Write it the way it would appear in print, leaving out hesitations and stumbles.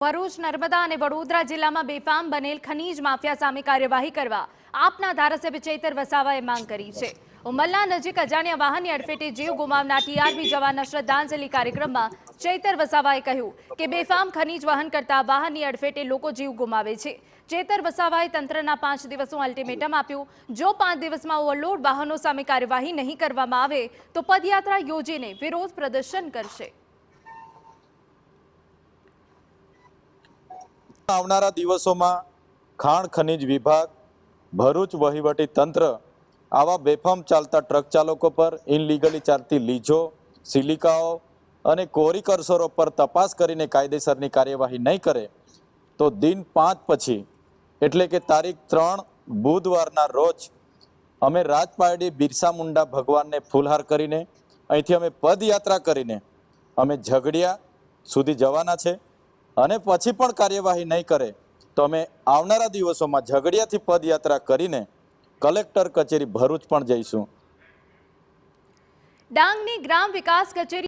ભરૂચ, નર્મદા અને વડોદરા જિલ્લામાં બેફામ બનેલ ખનીજ માફિયા સામે કાર્યવાહી કરવા આપના ધારાસભ્ય ચૈતર વસાવાએ માંગ કરી છે। ઉમરલા નજીક અજાણ્યા વાહનની અડફેટે જીવ ગુમાવનાર ટીઆરબી જવાનના શ્રદ્ધાંજલિ કાર્યક્રમમાં ચૈતર વસાવાએ કહ્યું કે બેફામ ખનીજ વહન કરતા વાહનની અડફેટે લોકો જીવ ગુમાવે છે। ચૈતર વસાવાએ તંત્રના 5 દિવસનું અલ્ટિમેટમ આપ્યું। જો 5 દિવસમાં ઓવરલોડ વાહનો સામે કાર્યવાહી નહીં કરવામાં આવે તો પદયાત્રા યોજીને વિરોધ પ્રદર્શન કરશે। આવનારા દિવસોમાં ખાણ ખનીજ વિભાગ, ભરૂચ વહીવટી તંત્ર આવા બેફામ ચાલતા ટ્રક ચાલકો પર ઇનલીગલી ચાલતી લીજો, સિલિકાઓ અને કોરી કરસરો પર તપાસ કરીને કાયદેસરની કાર્યવાહી નહીં કરે તો દિન 5 પછી એટલે કે તારીખ 3 બુધવારના રોજ અમે રાજપારડી બિરસા મુંડા ભગવાનને ફૂલહાર કરીને અહીંથી અમે પદયાત્રા કરીને અમે ઝઘડિયા સુધી જવાના છે। અને પછી પણ કાર્યવાહી નહીં કરે તો અમે આવનારા દિવસોમાં ઝઘડિયાથી પદયાત્રા કરીને કલેક્ટર કચેરી ભરૂચ પણ જઈશું। ડાંગની ગ્રામ વિકાસ કચેરી